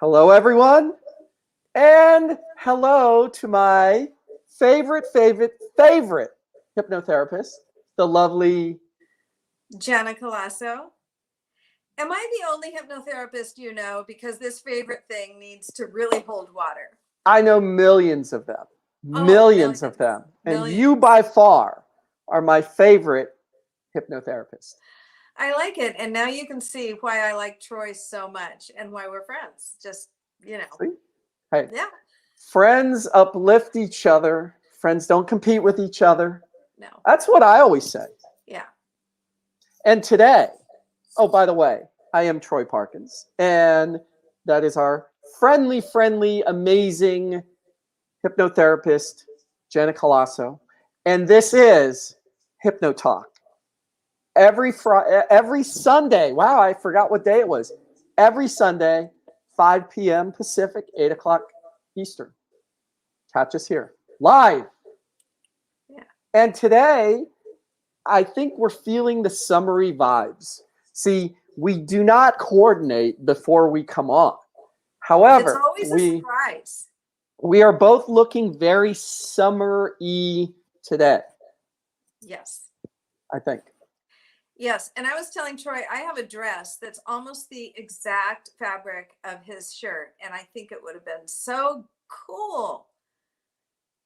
Hello, everyone, and hello to my favorite hypnotherapist, the lovely. Janna Colasso. Am I the only hypnotherapist you know? Because this favorite thing needs to really hold water. I know millions of them, Oh, millions of millions. them, and you Millions. by far are my favorite hypnotherapist. I like it. And now you can see why I like Troy so much and why we're friends. Just, you know. See? Hey, Yeah. friends uplift each other. Friends don't compete with each other. No. That's what I always say. Yeah. And today, oh, by the way, I am Troy Parkins, and that is our friendly, amazing hypnotherapist, Janna Colasso. And this is HypnoTalk. Every Sunday, wow, I forgot what day it was. Every Sunday, 5 p.m. Pacific, 8 o'clock Eastern. Catch us here, live. Yeah. And today, I think we're feeling the summery vibes. See, we do not coordinate before we come on. It's However, always a surprise. we are both looking very summer-y today, Yes. I think. Yes. And I was telling Troy, I have a dress that's almost the exact fabric of his shirt. And I think it would have been so cool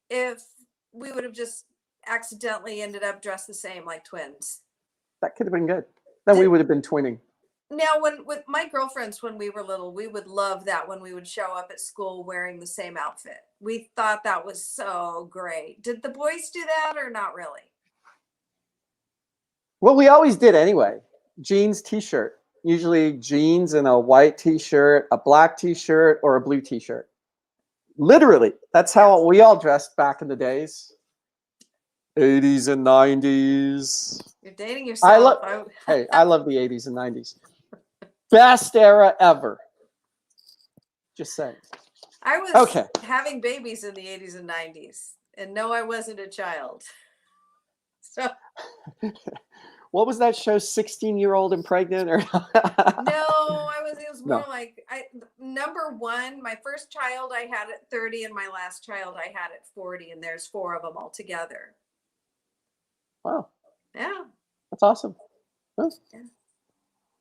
if we would have just accidentally ended up dressed the same like twins. That could have been good. Then we would have been twinning. Now, when with my girlfriends when we were little, we would love that when we would show up at school wearing the same outfit. We thought that was so great. Did the boys do that or not really? Well, we always did anyway. Jeans, t-shirt. Usually jeans and a white t-shirt, a black t-shirt, or a blue t-shirt. Literally, that's how we all dressed back in the days. 80s and 90s. You're dating yourself. I love the 80s and 90s. Best era ever. Just saying. I was Okay. having babies in the 80s and 90s. And no, I wasn't a child. So what was that show? 16-year-old and pregnant? Or no, it was more No. like number one, my first child I had at 30 and my last child I had at 40, and there's four of them all together. Wow. Yeah. That's awesome. Huh? Yeah.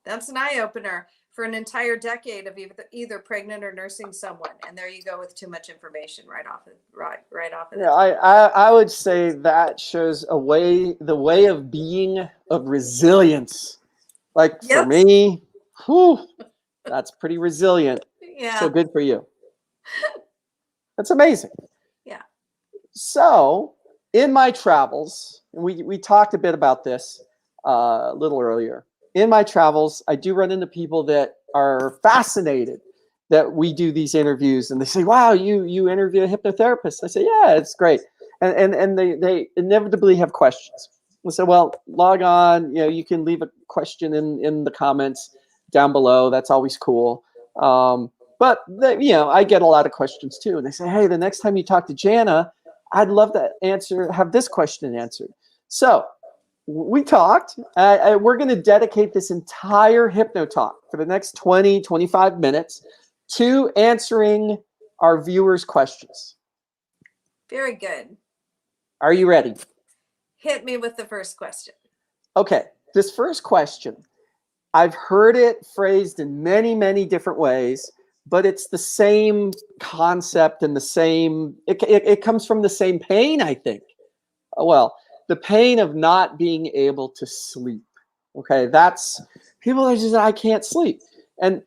That's an eye opener for an entire decade of either pregnant or nursing someone. And there you go with too much information right off of Yeah, I would say that shows the way of being of resilience. Like for Yes. me, whew, that's pretty resilient. Yeah. So good for you. That's amazing. Yeah. So in my travels, and we talked a bit about this a little earlier. In my travels, I do run into people that are fascinated that we do these interviews, and they say, "Wow, you interview a hypnotherapist." I say, "Yeah, it's great," and they inevitably have questions. I say, "Well, log on. You can leave a question in the comments down below. That's always cool." But I get a lot of questions too, and they say, "Hey, the next time you talk to Janna, I'd love to have this question answered." So we talked. We're going to dedicate this entire HypnoTalk for the next 20, 25 minutes to answering our viewers' questions. Very good. Are you ready? Hit me with the first question. Okay. This first question, I've heard it phrased in many, many different ways, but it's the same concept and the same, it comes from the same pain, I think. Well, the pain of not being able to sleep. Okay, that's people are just, I can't sleep, and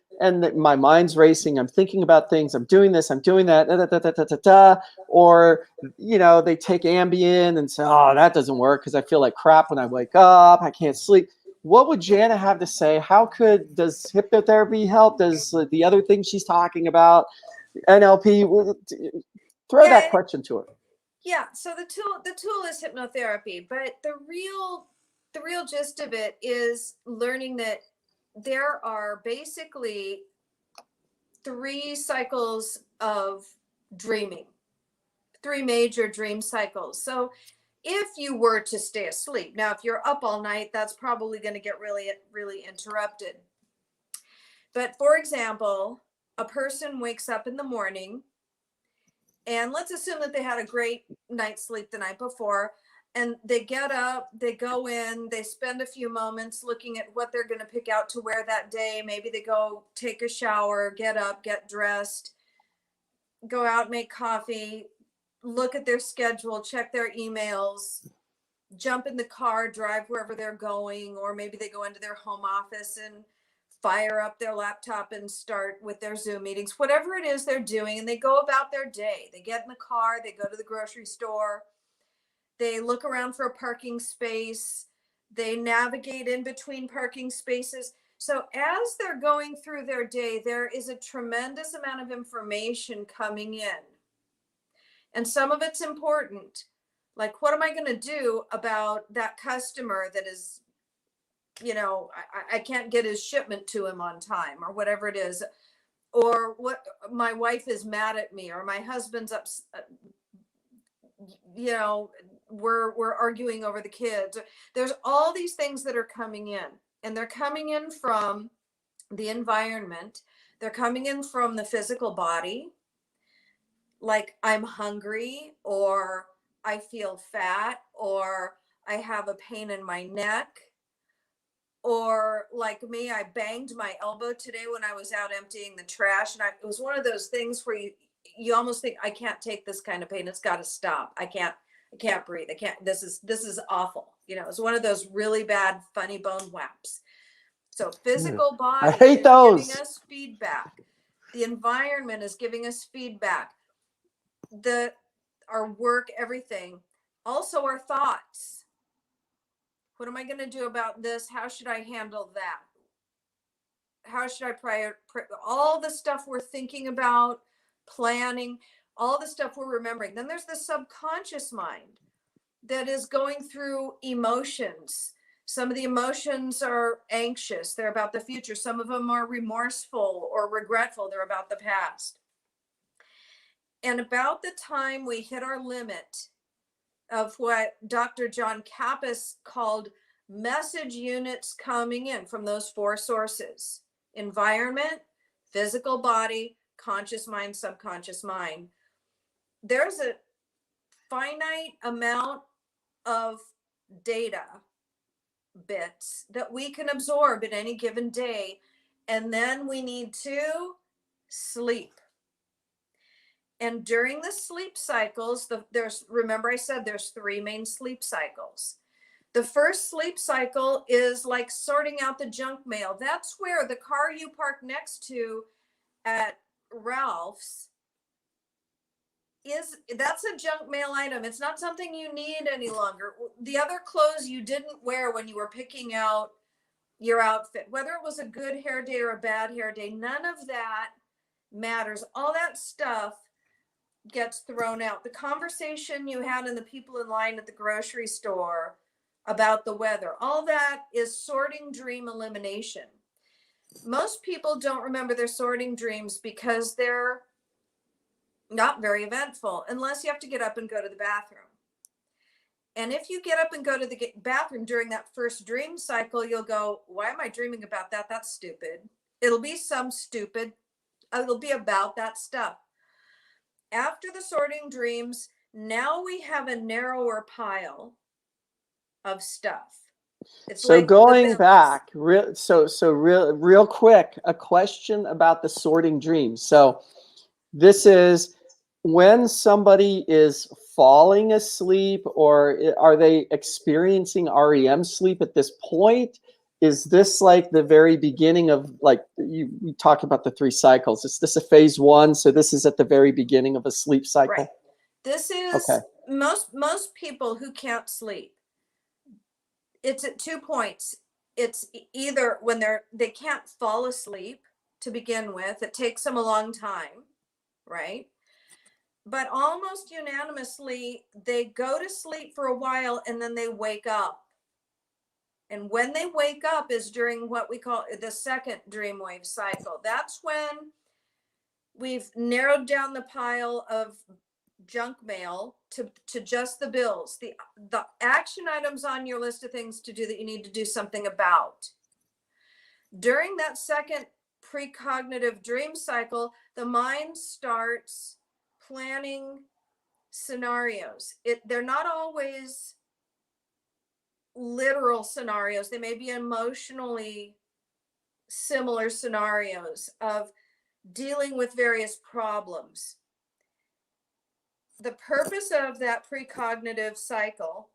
my mind's racing. I'm thinking about things. I'm doing this. I'm doing that. Da, da, da, da, da, da, da. Or they take Ambien and say, "Oh, that doesn't work because I feel like crap when I wake up. I can't sleep." What would Janna have to say? Does hypnotherapy help? Does the other thing she's talking about, NLP? Throw that question to her. Yeah, so the tool is hypnotherapy, but the real gist of it is learning that there are basically 3 cycles of dreaming, 3 major dream cycles. So if you were to stay asleep, now if you're up all night, that's probably going to get really interrupted. But for example, a person wakes up in the morning, and let's assume that they had a great night's sleep the night before, and they get up, they go in, they spend a few moments looking at what they're going to pick out to wear that day. Maybe they go take a shower, get up, get dressed, go out, make coffee, look at their schedule, check their emails, jump in the car, drive wherever they're going, or maybe they go into their home office and fire up their laptop and start with their Zoom meetings, whatever it is they're doing, and they go about their day. They get in the car, they go to the grocery store, they look around for a parking space, they navigate in between parking spaces. So as they're going through their day, there is a tremendous amount of information coming in. And some of it's important. Like, what am I going to do about that customer that is, I can't get his shipment to him on time, or whatever it is. Or what, my wife is mad at me, or my husband's upset, we're arguing over the kids. There's all these things that are coming in, and they're coming in from the environment. They're coming in from the physical body. Like, I'm hungry, or I feel fat, or I have a pain in my neck, or like me, I banged my elbow today when I was out emptying the trash. And it was one of those things where you almost think, I can't take this kind of pain. It's got to stop. I can't breathe. This is awful. It's one of those really bad, funny bone whaps. So physical body I hate is those. giving us feedback. The environment is giving us feedback. Our work, everything. Also our thoughts. What am I going to do about this? How should I handle that? How should I all the stuff we're thinking about, planning, all the stuff we're remembering. Then there's the subconscious mind that is going through emotions. Some of the emotions are anxious. They're about the future. Some of them are remorseful or regretful. They're about the past. And about the time we hit our limit of what Dr. John Kappas called message units coming in from those four sources: environment, physical body, conscious mind, subconscious mind. There's a finite amount of data bits that we can absorb in any given day, and then we need to sleep. And during the sleep cycles, remember I said there's 3 main sleep cycles. The first sleep cycle is like sorting out the junk mail. That's where the car you park next to at Ralph's that's a junk mail item. It's not something you need any longer. The other clothes you didn't wear when you were picking out your outfit, whether it was a good hair day or a bad hair day, none of that matters. All that stuff gets thrown out. The conversation you had and the people in line at the grocery store about the weather, all that is sorting dream elimination. Most people don't remember their sorting dreams because they're not very eventful, unless you have to get up and go to the bathroom. And if you get up and go to the bathroom during that first dream cycle, you'll go, why am I dreaming about that? That's stupid. It'll be about that stuff. After the sorting dreams, now we have a narrower pile of stuff. It's so like going back, real quick, a question about the sorting dreams. So this is when somebody is falling asleep, or are they experiencing REM sleep at this point? Is this like the very beginning of, like, you talk about the 3 cycles? Is this a phase 1? So this is at the very beginning of a sleep cycle? Right. This is okay. Most people who can't sleep, it's at 2 points. It's either when they can't fall asleep to begin with. It takes them a long time, right? But almost unanimously, they go to sleep for a while and then they wake up. And when they wake up is during what we call the second dreamwave cycle. That's when we've narrowed down the pile of junk mail to just the bills, the action items on your list of things to do that you need to do something about. During that second precognitive dream cycle, the mind starts planning scenarios. They're not always literal scenarios. They may be emotionally similar scenarios of dealing with various problems. The purpose of that precognitive cycle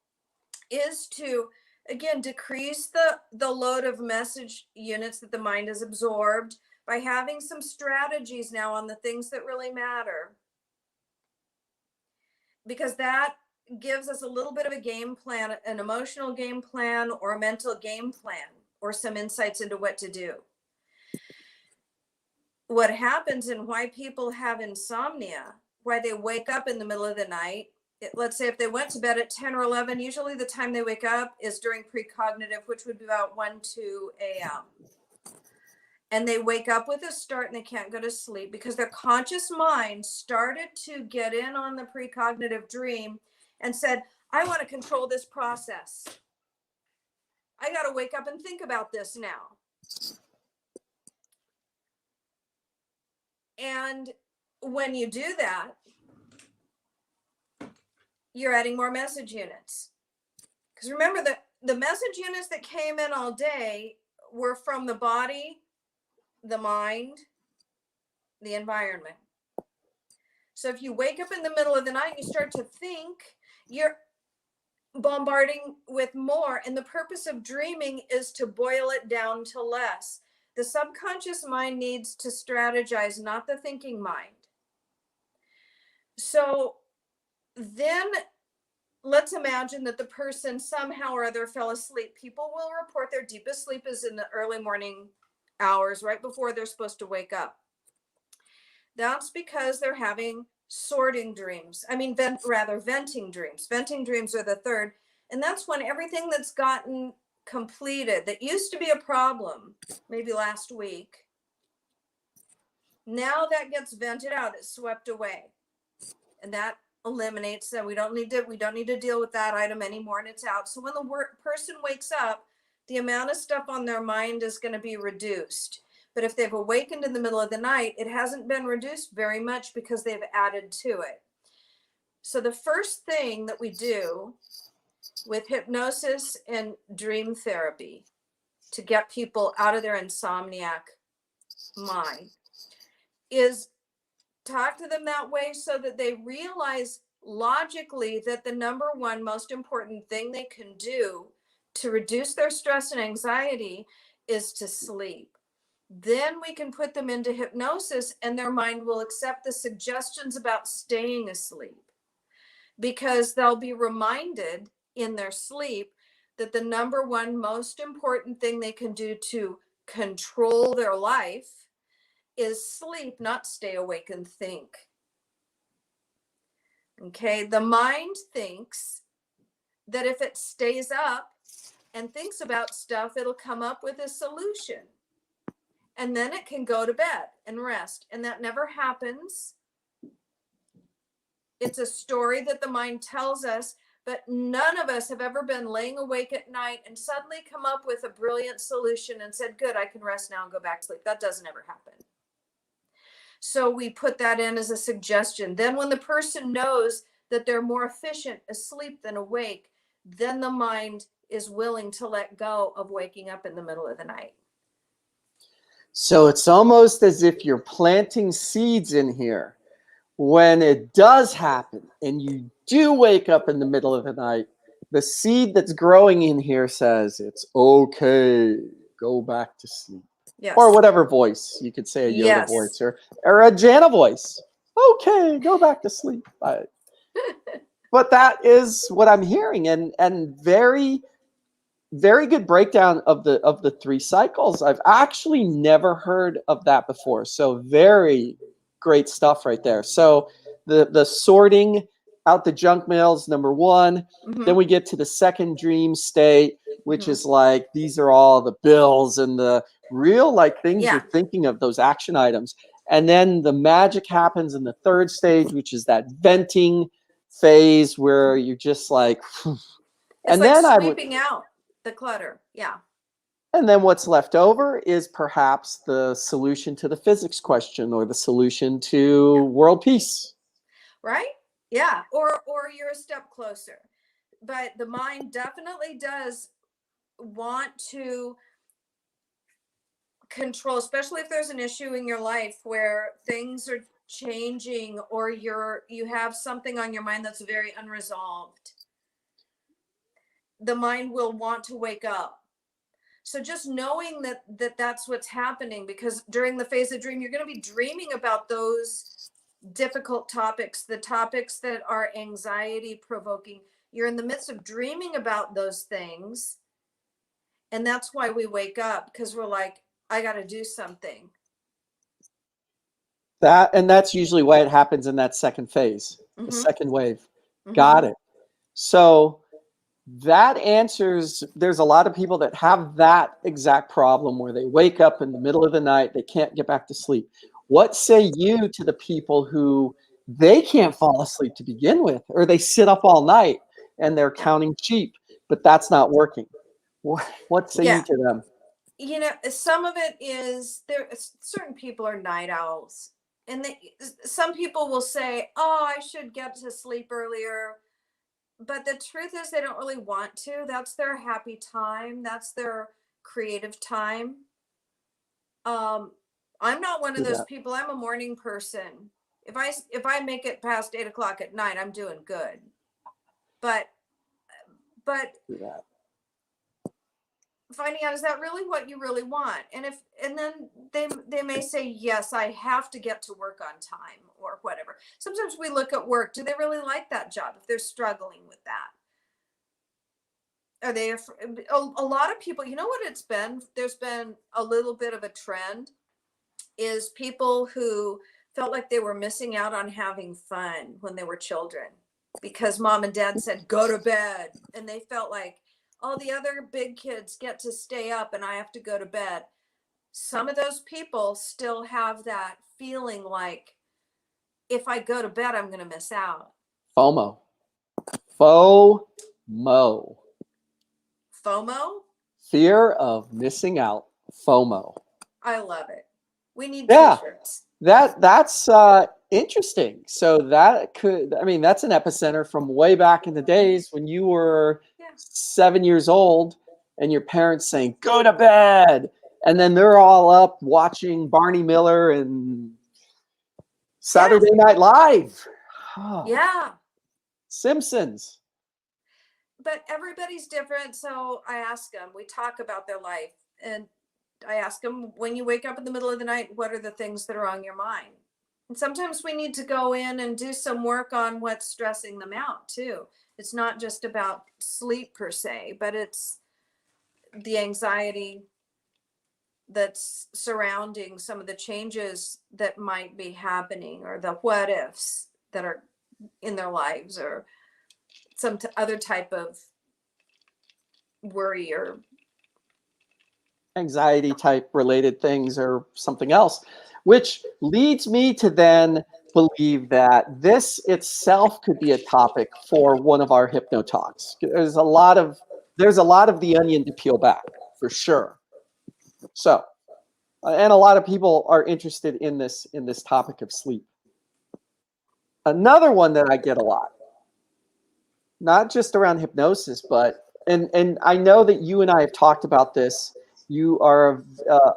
is to, again, decrease the load of message units that the mind has absorbed by having some strategies now on the things that really matter. Because that gives us a little bit of a game plan, an emotional game plan or a mental game plan, or some insights into what to do. What happens and why people have insomnia, why they wake up in the middle of the night, let's say if they went to bed at 10 or 11, usually the time they wake up is during precognitive, which would be about 1, 2 a.m. And they wake up with a start and they can't go to sleep because their conscious mind started to get in on the precognitive dream and said, I want to control this process. I got to wake up and think about this now. And when you do that, you're adding more message units. Because remember that the message units that came in all day were from the body, the mind, the environment. So if you wake up in the middle of the night and you start to think, you're bombarding with more. And the purpose of dreaming is to boil it down to less. The subconscious mind needs to strategize, not the thinking mind. So then let's imagine that the person somehow or other fell asleep. People will report their deepest sleep is in the early morning hours, right before they're supposed to wake up. That's because they're having sorting dreams. Venting dreams. Venting dreams are the third. And that's when everything that's gotten completed, that used to be a problem, maybe last week, now that gets vented out, it's swept away. And that eliminates that we don't need to deal with that item anymore, and it's out. So when the person wakes up, the amount of stuff on their mind is going to be reduced. But if they've awakened in the middle of the night, it hasn't been reduced very much because they've added to it. So the first thing that we do with hypnosis and dream therapy to get people out of their insomniac mind is talk to them that way so that they realize logically that the number one most important thing they can do to reduce their stress and anxiety is to sleep. Then we can put them into hypnosis and their mind will accept the suggestions about staying asleep because they'll be reminded in their sleep that the number one most important thing they can do to control their life is sleep, not stay awake and think. Okay, the mind thinks that if it stays up and thinks about stuff, it'll come up with a solution. And then it can go to bed and rest. And that never happens. It's a story that the mind tells us, but none of us have ever been laying awake at night and suddenly come up with a brilliant solution and said, good, I can rest now and go back to sleep. That doesn't ever happen. So we put that in as a suggestion. Then when the person knows that they're more efficient asleep than awake, then the mind is willing to let go of waking up in the middle of the night. So it's almost as if you're planting seeds in here. When it does happen and you do wake up in the middle of the night, the seed that's growing in here says, it's okay, go back to sleep. Yes. Or whatever voice. You could say a Yoda voice or a Janna voice. Okay, go back to sleep. But that is what I'm hearing. And very, very good breakdown of the 3 cycles. I've actually never heard of that before. So very great stuff right there. So the sorting out the junk mails, number 1. Mm-hmm. Then we get to the second dream state, which is like, these are all the bills and the real like things you're thinking of, those action items. And then the magic happens in the third stage, which is that venting phase where you're just like, and like then sweeping out the clutter. Yeah. And then what's left over is perhaps the solution to the physics question or the solution to world peace. Right? Yeah. Or you're a step closer. But the mind definitely does want to control, especially if there's an issue in your life where things are changing, or you have something on your mind that's very unresolved. The mind will want to wake up. So just knowing that that's what's happening, because during the phase of dream, you're going to be dreaming about those difficult topics, the topics that are anxiety provoking. You're in the midst of dreaming about those things. And that's why we wake up, because we're like, I got to do something. And that's usually why it happens in that second phase, the second wave. Got it. So that answers, there's a lot of people that have that exact problem where they wake up in the middle of the night, they can't get back to sleep. What say you to the people who they can't fall asleep to begin with, or they sit up all night and they're counting sheep, but that's not working? What say you to them? You know, some of it is there. Certain people are night owls, and some people will say, "Oh, I should get to sleep earlier," but the truth is, they don't really want to. That's their happy time. That's their creative time. I'm not one of those people. I'm a morning person. If I make it past 8 o'clock at night, I'm doing good. But finding out, is that really what you really want? And then they may say, yes, I have to get to work on time or whatever. Sometimes we look at work. Do they really like that job if they're struggling with that? Are they a lot of people, you know what it's been? There's been a little bit of a trend, is people who felt like they were missing out on having fun when they were children because mom and dad said, go to bed. And they felt like, all the other big kids get to stay up and I have to go to bed. Some of those people still have that feeling like, if I go to bed, I'm going to miss out. FOMO. FOMO. FOMO? Fear of missing out. FOMO. I love it. We need t-shirts. That's interesting. So that could, I mean, that's an epicenter from way back in the days when you were 7 years old and your parents saying, go to bed. And then they're all up watching Barney Miller and Saturday Night Live. Yeah. Simpsons. But everybody's different. So I ask them, we talk about their life, and I ask them, when you wake up in the middle of the night, what are the things that are on your mind? And sometimes we need to go in and do some work on what's stressing them out too. It's not just about sleep per se, but it's the anxiety that's surrounding some of the changes that might be happening, or the what ifs that are in their lives, or some other type of worry or anxiety type related things or something else, which leads me to then believe that this itself could be a topic for one of our HypnoTalks. There's a lot of the onion to peel back for sure. So, and a lot of people are interested in this topic of sleep. Another one that I get a lot, not just around hypnosis, but and I know that you and I have talked about this. You are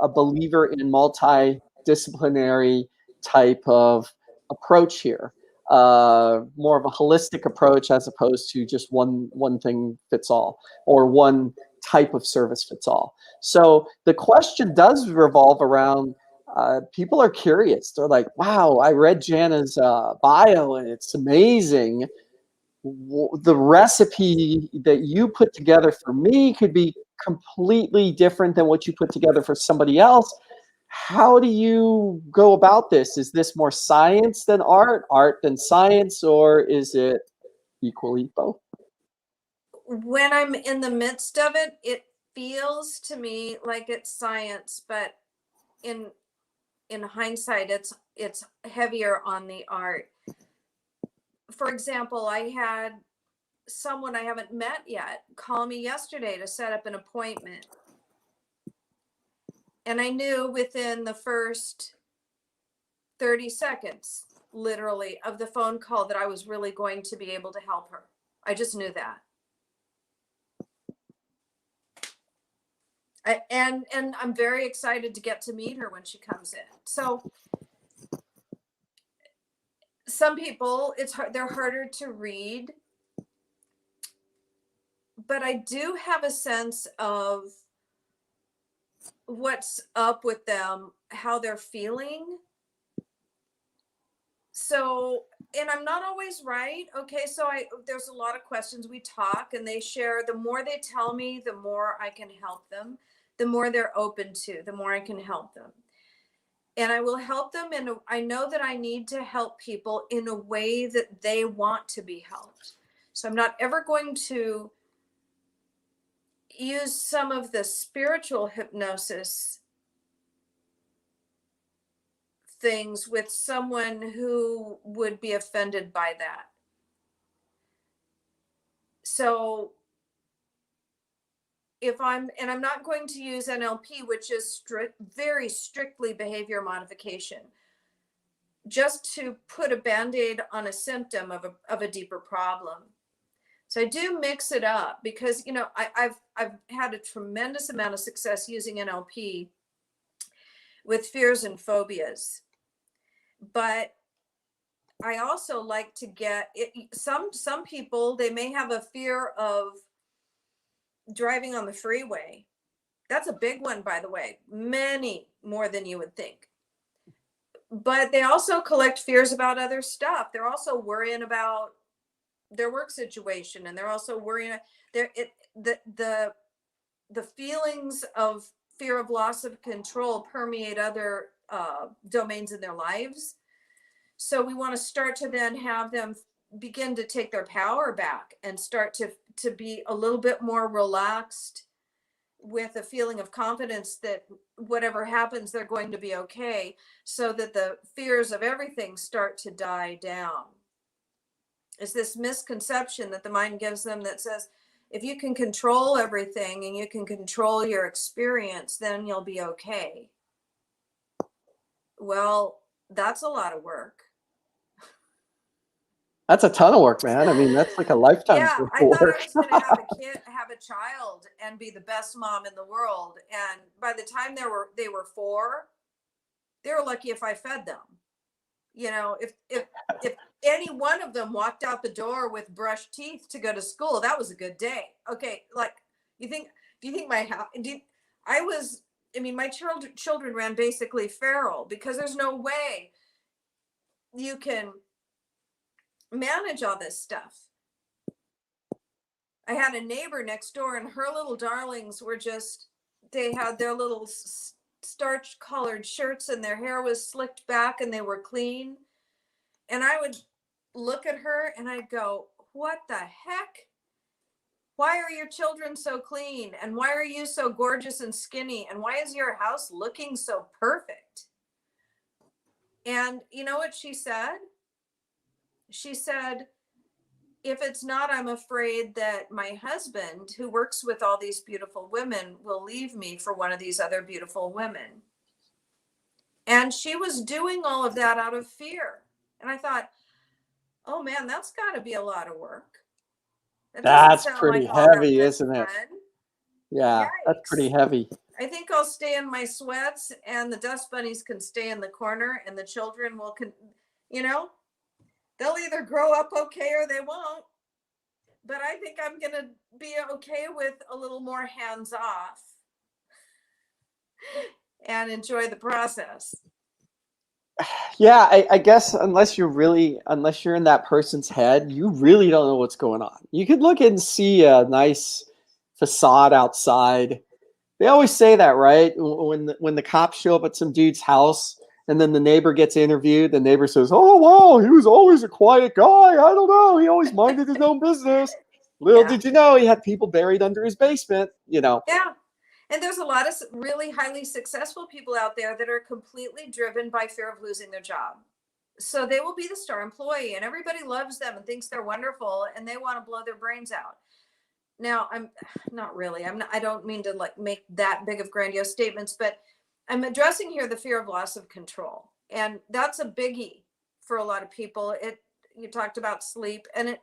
a believer in multidisciplinary type of approach here, more of a holistic approach as opposed to just one thing fits all, or one type of service fits all. So the question does revolve around, people are curious. They're like, wow, I read Janna's bio and it's amazing. The recipe that you put together for me could be completely different than what you put together for somebody else. How do you go about this? Is this more science than art, art than science, or is it equally both? When I'm in the midst of it, it feels to me like it's science, but in hindsight, it's heavier on the art. For example, I had someone I haven't met yet call me yesterday to set up an appointment. And I knew within the first 30 seconds, literally, of the phone call that I was really going to be able to help her. I just knew that. And I'm very excited to get to meet her when she comes in. So some people, they're harder to read, but I do have a sense of what's up with them, how they're feeling. So, and I'm not always right. Okay. So there's a lot of questions. We talk and they share. The more they tell me, the more I can help them, the more they're open to, the more I can help them. And I will help them. And I know that I need to help people in a way that they want to be helped. So I'm not ever going to use some of the spiritual hypnosis things with someone who would be offended by that. So I'm not going to use NLP, which is very strictly behavior modification, just to put a Band-Aid on a symptom of a deeper problem. So I do mix it up because, you know, I've had a tremendous amount of success using NLP with fears and phobias. But I also like to get it. Some people, they may have a fear of driving on the freeway. That's a big one, by the way, many more than you would think. But they also collect fears about other stuff. They're also worrying about their work situation, and they're also worrying the feelings of fear of loss of control permeate other domains in their lives. So we want to start to then have them begin to take their power back and start to be a little bit more relaxed with a feeling of confidence that whatever happens, they're going to be okay, so that the fears of everything start to die down. It's this misconception that the mind gives them that says, if you can control everything and you can control your experience, then you'll be okay. Well, that's a lot of work. That's a ton of work, man. I mean, that's like a lifetime's Yeah, worth I of thought work. I was going to have have a child and be the best mom in the world. And by the time they were 4, they were lucky if I fed them. You know, if any one of them walked out the door with brushed teeth to go to school, that was a good day. Okay, like do you think my house? My children ran basically feral, because there's no way you can manage all this stuff. I had a neighbor next door, and her little darlings were they had their little starch colored shirts and their hair was slicked back and they were clean. And I would look at her and I'd go, what the heck? Why are your children so clean? And why are you so gorgeous and skinny? And why is your house looking so perfect? And you know what she said? She said, if it's not, I'm afraid that my husband, who works with all these beautiful women, will leave me for one of these other beautiful women. And she was doing all of that out of fear. And I thought, oh man, that's got to be a lot of work. That doesn't That's sound pretty like all that heavy, much isn't it? fun. Yeah, that's pretty heavy. I think I'll stay in my sweats, and the dust bunnies can stay in the corner, and the children will, they'll either grow up okay or they won't. But I think I'm going to be okay with a little more hands off and enjoy the process. Yeah, I guess unless you're in that person's head, you really don't know what's going on. You could look and see a nice facade outside. They always say that, right? When the cops show up at some dude's house and then the neighbor gets interviewed, the neighbor says, "Oh wow, he was always a quiet guy. I don't know. He always minded his own business. Little did you know he had people buried under his basement." Yeah. And there's a lot of really highly successful people out there that are completely driven by fear of losing their job. So they will be the star employee and everybody loves them and thinks they're wonderful and they want to blow their brains out. Now, I'm not really, I don't mean to like make that big of grandiose statements, but I'm addressing here the fear of loss of control. And that's a biggie for a lot of people. You talked about sleep, and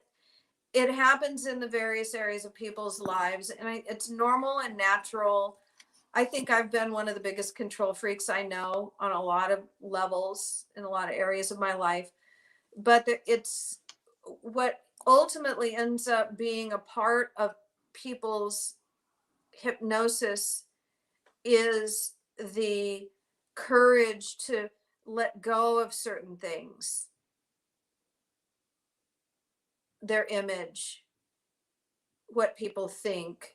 it happens in the various areas of people's lives, and it's normal and natural. I think I've been one of the biggest control freaks I know on a lot of levels in a lot of areas of my life. But it's what ultimately ends up being a part of people's hypnosis is the courage to let go of certain things, their image, what people think,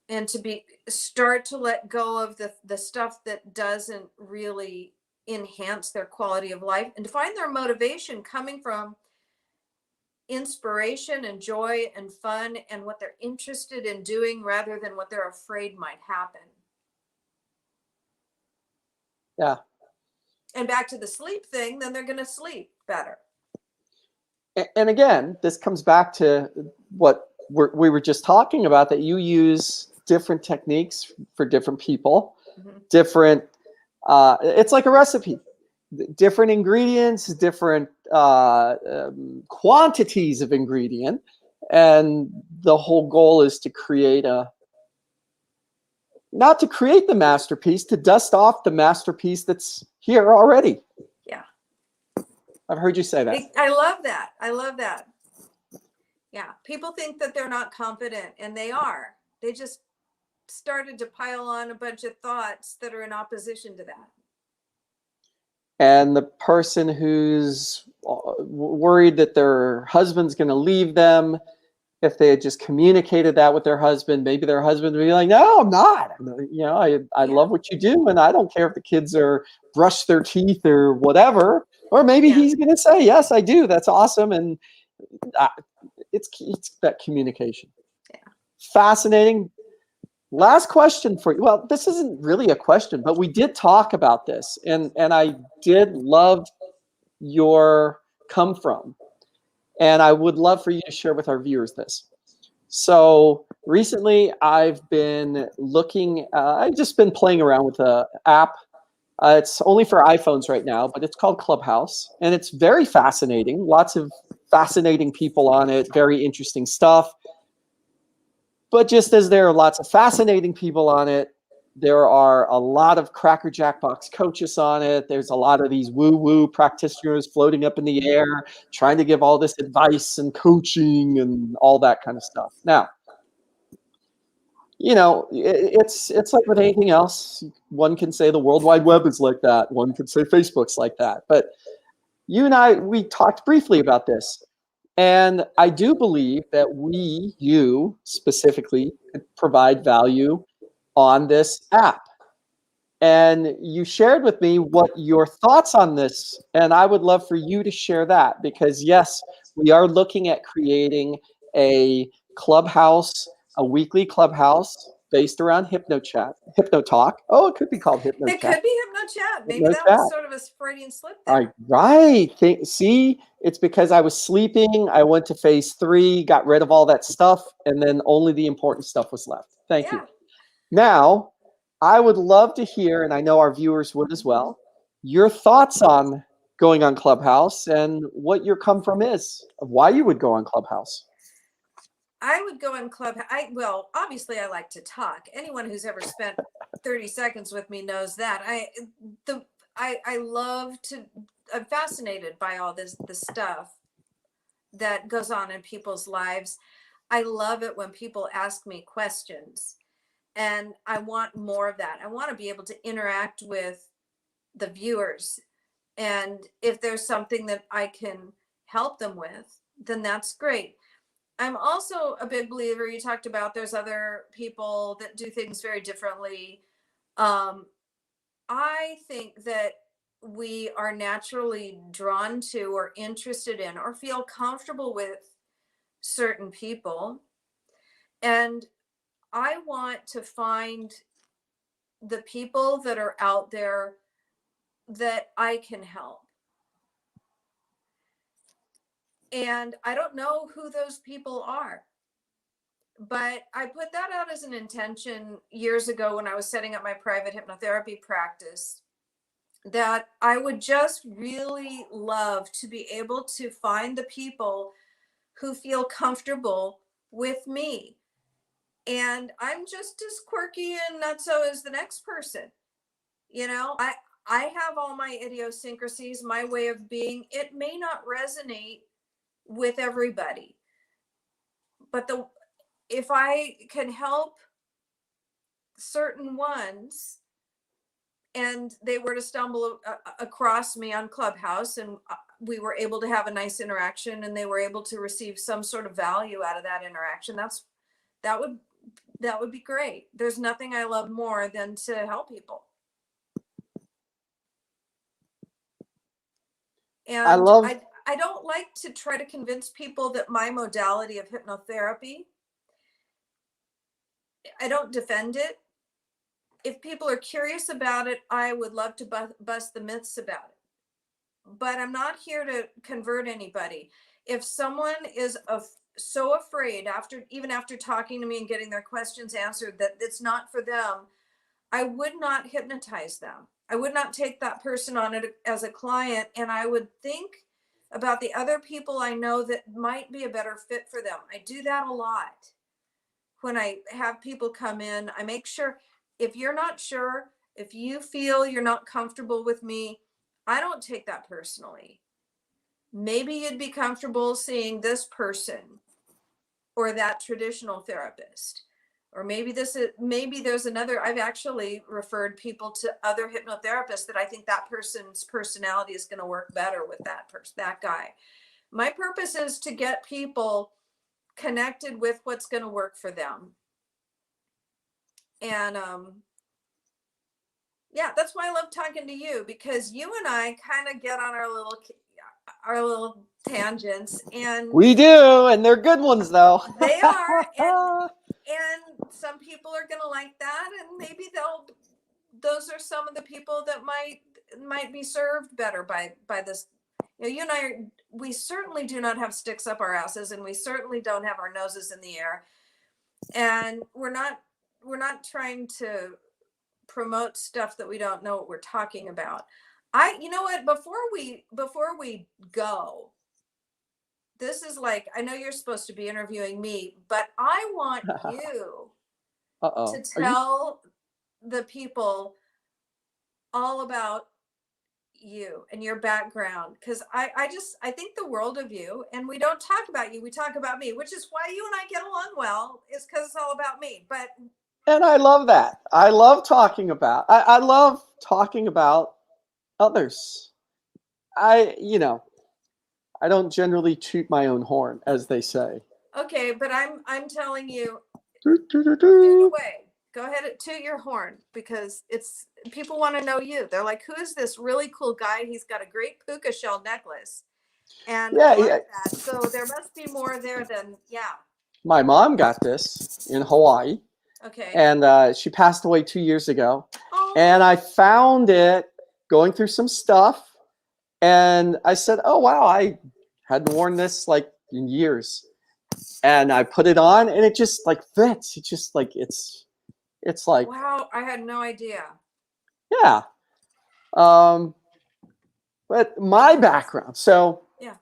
and to start to let go of the stuff that doesn't really enhance their quality of life, and to find their motivation coming from inspiration and joy and fun and what they're interested in doing rather than what they're afraid might happen. Yeah. And back to the sleep thing, then they're going to sleep better. And again, this comes back to what we were just talking about, that you use different techniques for different people, different, it's like a recipe, different ingredients, different quantities of ingredient. And the whole goal is to create not to create the masterpiece, to dust off the masterpiece that's here already. Yeah. I've heard you say that. I love that. I love that. Yeah. People think that they're not confident, and they are. They just started to pile on a bunch of thoughts that are in opposition to that. And the person who's worried that their husband's going to leave them, if they had just communicated that with their husband, maybe their husband would be like, no, I'm not. You know, I love what you do, and I don't care if the kids are brush their teeth or whatever. Or maybe he's going to say, yes, I do. That's awesome. And it's that communication. Yeah. Fascinating. Last question for you. Well, this isn't really a question, but we did talk about this, and I did love your come from. And I would love for you to share with our viewers this. So recently I've been looking, I've just been playing around with an app. It's only for iPhones right now, but it's called Clubhouse. And it's very fascinating. Lots of fascinating people on it, very interesting stuff. But just as there are lots of fascinating people on it, there are a lot of Cracker Jack box coaches on it. There's a lot of these woo-woo practitioners floating up in the air, trying to give all this advice and coaching and all that kind of stuff. Now, you know, it's like with anything else. One can say the World Wide Web is like that. One could say Facebook's like that. But you and I, we talked briefly about this. And I do believe that you specifically, provide value on this app. And you shared with me what your thoughts on this, and I would love for you to share that, because yes, we are looking at creating a clubhouse, a weekly clubhouse based around HypnoTalk. Oh, it could be called HypnoChat. It could be HypnoChat. Maybe that was sort of a Freudian slip there. Right. See, it's because I was sleeping. I went to phase 3, got rid of all that stuff, and then only the important stuff was left. Thank you. Now, I would love to hear, and I know our viewers would as well, your thoughts on going on Clubhouse and what your come from is, of why you would go on Clubhouse. I would go on Clubhouse. Well, obviously I like to talk. Anyone who's ever spent 30 seconds with me knows that. I love to, I'm fascinated by all the stuff that goes on in people's lives. I love it when people ask me questions, and I want more of that. I want to be able to interact with the viewers. And if there's something that I can help them with, then that's great. I'm also a big believer, you talked about there's other people that do things very differently. I think that we are naturally drawn to or interested in or feel comfortable with certain people. And I want to find the people that are out there that I can help. And I don't know who those people are. But I put that out as an intention years ago when I was setting up my private hypnotherapy practice, that I would just really love to be able to find the people who feel comfortable with me. And I'm just as quirky and nutso as the next person. You know, I have all my idiosyncrasies, my way of being. It may not resonate with everybody, but if I can help certain ones and they were to stumble across me on Clubhouse, and we were able to have a nice interaction and they were able to receive some sort of value out of that interaction, that would be great. There's nothing I love more than to help people. And I don't like to try to convince people that my modality of hypnotherapy, I don't defend it. If people are curious about it, I would love to bust the myths about it. But I'm not here to convert anybody. If someone is so afraid even after talking to me and getting their questions answered that it's not for them, I would not hypnotize them. I would not take that person on it as a client, and I would think about the other people I know that might be a better fit for them. I do that a lot. When I have people come in, I make sure, if you're not sure, if you feel you're not comfortable with me, I don't take that personally. Maybe you'd be comfortable seeing this person or that traditional therapist. Or maybe there's another. I've actually referred people to other hypnotherapists that I think that person's personality is going to work better with that guy. My purpose is to get people connected with what's going to work for them. And yeah, that's why I love talking to you, because you and I kind of get on our little tangents, and we do, and they're good ones though. They are, and some people are going to like that, and maybe those are some of the people that might be served better by this. You and I, we certainly do not have sticks up our asses, and we certainly don't have our noses in the air, and we're not trying to promote stuff that we don't know what we're talking about. You know what, before we go, this is like, I know you're supposed to be interviewing me, but I want you to tell the people all about you and your background, because I think the world of you, and we don't talk about you, we talk about me, which is why you and I get along well, is because it's all about me. And I love that. I love talking about others. I don't generally toot my own horn, as they say. Okay, but I'm telling you, Toot away. Go ahead and toot your horn, because people want to know you. They're like, who is this really cool guy? He's got a great puka shell necklace. And I like that. So there must be more there than, My mom got this in Hawaii. Okay. And she passed away 2 years ago. Oh. And I found it going through some stuff. And I said, oh, wow, I hadn't worn this like in years. And I put it on, and it just like fits. It's just like, it's like, wow, I had no idea. Yeah. But my background, so yeah,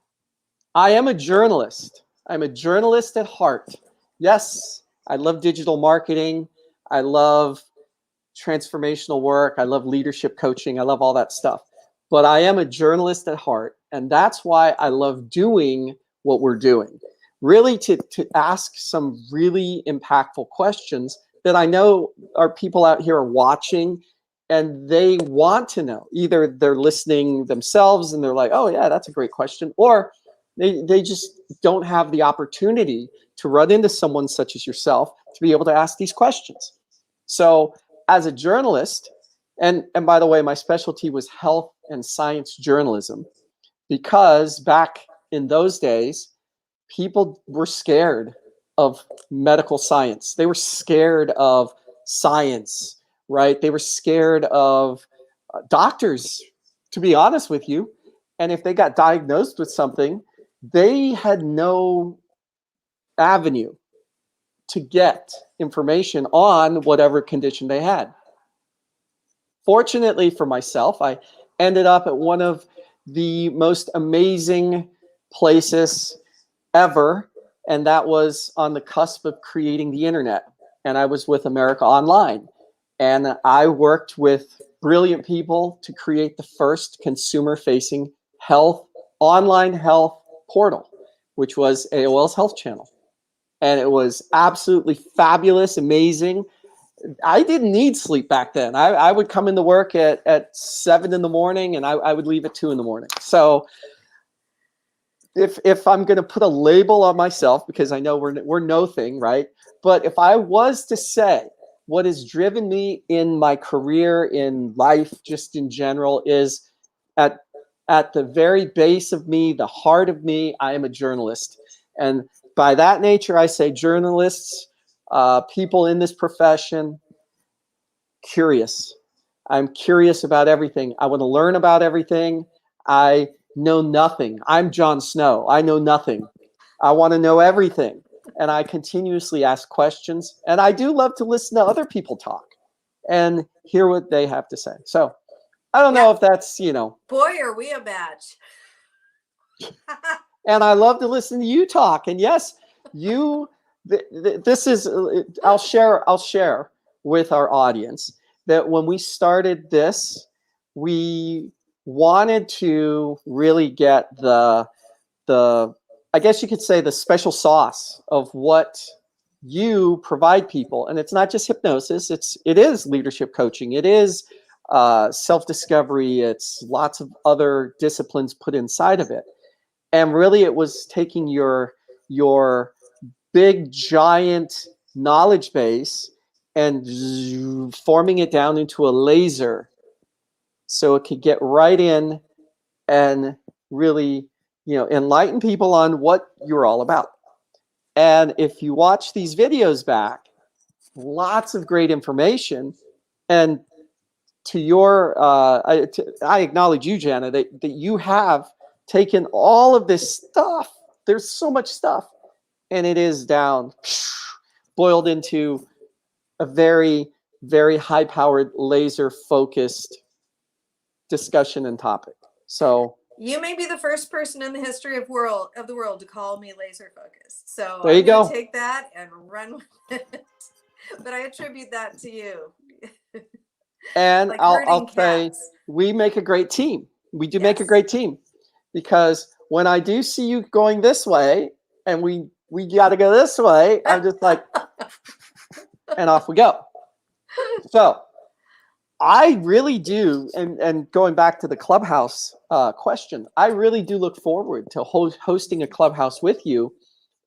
I am a journalist. I'm a journalist at heart. Yes, I love digital marketing. I love transformational work. I love leadership coaching. I love all that stuff. But I am a journalist at heart. And that's why I love doing what we're doing. Really to ask some really impactful questions that I know our people out here are watching, and they want to know. Either they're listening themselves and they're like, oh yeah, that's a great question. Or they just don't have the opportunity to run into someone such as yourself to be able to ask these questions. So as a journalist, and by the way, my specialty was health and science journalism, because back in those days, people were scared of medical science. They were scared of science, right? They were scared of doctors, to be honest with you. And if they got diagnosed with something, they had no avenue to get information on whatever condition they had. Fortunately for myself, I ended up at one of the most amazing places ever, and that was on the cusp of creating the internet. And I was with America Online, and I worked with brilliant people to create the first consumer-facing online health portal, which was AOL's Health Channel. And it was absolutely fabulous, amazing. I didn't need sleep back then. I would come into work at 7 in the morning, and I would leave at 2 in the morning. So if I'm going to put a label on myself, because I know we're no thing, right? But if I was to say what has driven me in my career, in life, just in general, is at the very base of me, the heart of me, I am a journalist. And by that nature, I say journalists, people in this profession, curious. I'm curious about everything. I want to learn about everything. I know nothing. I'm Jon Snow. I know nothing. I want to know everything. And I continuously ask questions. And I do love to listen to other people talk and hear what they have to say. So I don't know if that's, Boy, are we a match. And I love to listen to you talk. And yes, this is, I'll share with our audience that when we started this, we wanted to really get the I guess you could say the special sauce of what you provide people. And it's not just hypnosis, it is leadership coaching, it is self-discovery, it's lots of other disciplines put inside of it. And really it was taking your big giant knowledge base and forming it down into a laser so it could get right in and really, enlighten people on what you're all about. And if you watch these videos back, lots of great information. And to your, I acknowledge you, Janna, that you have taken all of this stuff. There's so much stuff, and it is down, boiled into a very, very high-powered, laser-focused discussion and topic. So you may be the first person in the history of the world to call me laser focused. So there you go. Take that and run with it. But I attribute that to you. And like I'll say we make a great team. We do make a great team, because when I do see you going this way and we got to go this way, I'm just like, and off we go. So I really do, and going back to the Clubhouse question, I really do look forward to hosting a Clubhouse with you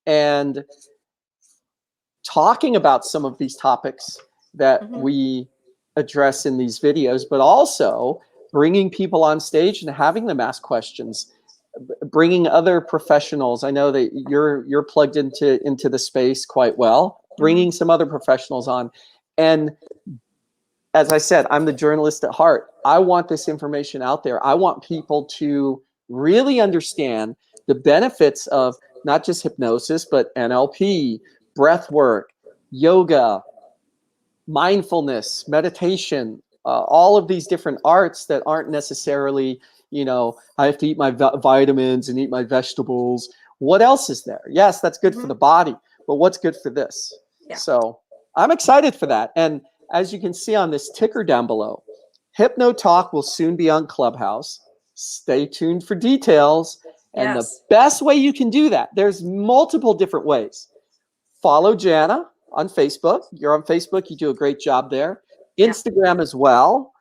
and talking about some of these topics that we address in these videos, but also bringing people on stage and having them ask questions, bringing other professionals. I know that you're plugged into the space quite well, bringing some other professionals on. And as I said, I'm the journalist at heart. I want this information out there. I want people to really understand the benefits of not just hypnosis, but NLP, breath work, yoga, mindfulness, meditation, all of these different arts that aren't necessarily, I have to eat my vitamins and eat my vegetables. What else is there? Yes, that's good for the body, but what's good for this? Yeah. So I'm excited for that. And as you can see on this ticker down below, HypnoTalk will soon be on Clubhouse. Stay tuned for details. And the best way you can do that, there's multiple different ways. Follow Janna on Facebook. You're on Facebook. You do a great job there. Instagram as well.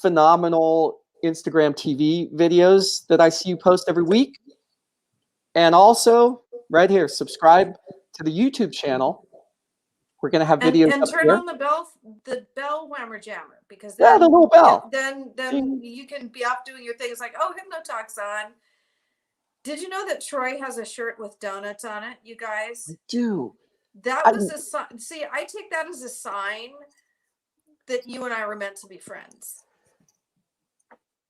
Phenomenal Instagram TV videos that I see you post every week. And also right here, subscribe to the YouTube channel. We're going to have videos and up turn here. on the bell whammer jammer, because then, the little bell. Then you can be off doing your things like, oh, HypnoTalk's on. Did you know that Troy has a shirt with donuts on it, you guys? I do. That was a sign. See, I take that as a sign that you and I were meant to be friends.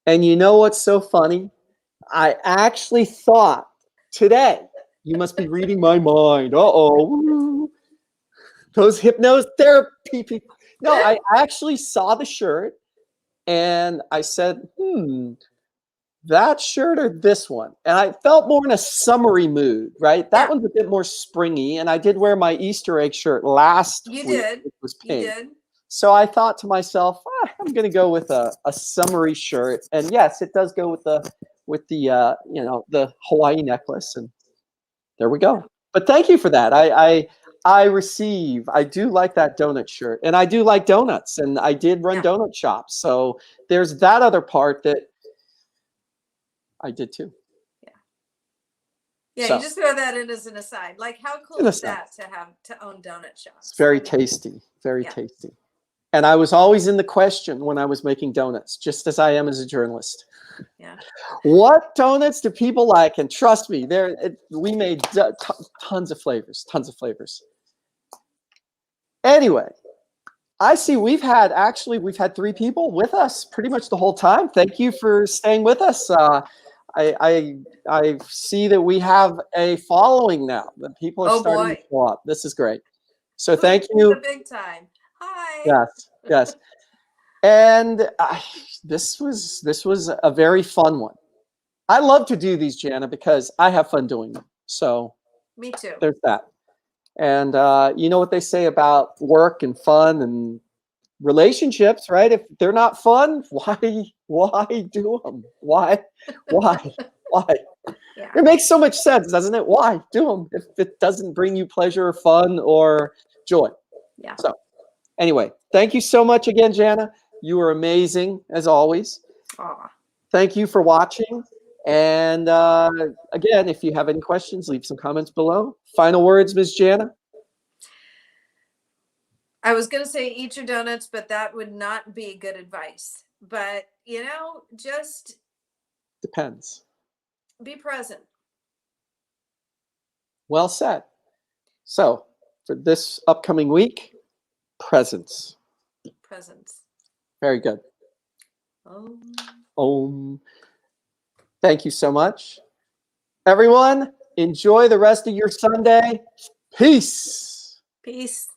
And you know what's so funny? I actually thought today, you must be reading my mind. Uh-oh. Those hypnotherapy people. No, I actually saw the shirt and I said, that shirt or this one? And I felt more in a summery mood, right? That one's a bit more springy. And I did wear my Easter egg shirt last week. It was pink. You did. So I thought to myself, I'm going to go with a summery shirt. And yes, it does go with the the Hawaii necklace. And there we go. But thank you for that. I do like that donut shirt, and I do like donuts, and I did run donut shops. So there's that other part that I did too. Yeah, so, you just throw that in as an aside. Like, how cool is that to own donut shops? It's very tasty, very tasty. And I was always in the question when I was making donuts, just as I am as a journalist. Yeah. What donuts do people like? And trust me, we made tons of flavors, Anyway, I see we've had 3 people with us pretty much the whole time. Thank you for staying with us. I see that we have a following now. That people are starting to show up. This is great. So thank you. The big time. Hi. Yes. And this was a very fun one. I love to do these, Janna, because I have fun doing them. So me too. There's that. And you know what they say about work and fun and relationships, right? If they're not fun, why do them? Why? Yeah. It makes so much sense, doesn't it? Why do them if it doesn't bring you pleasure or fun or joy? Yeah. So anyway, thank you so much again, Janna. You were amazing as always. Aw. Thank you for watching. And again, if you have any questions, leave some comments below. Final words, Ms. Janna? I was going to say eat your donuts, but that would not be good advice. But, just depends. Be present. Well said. So for this upcoming week, presence. Presence. Very good. Thank you so much. Everyone, enjoy the rest of your Sunday. Peace. Peace.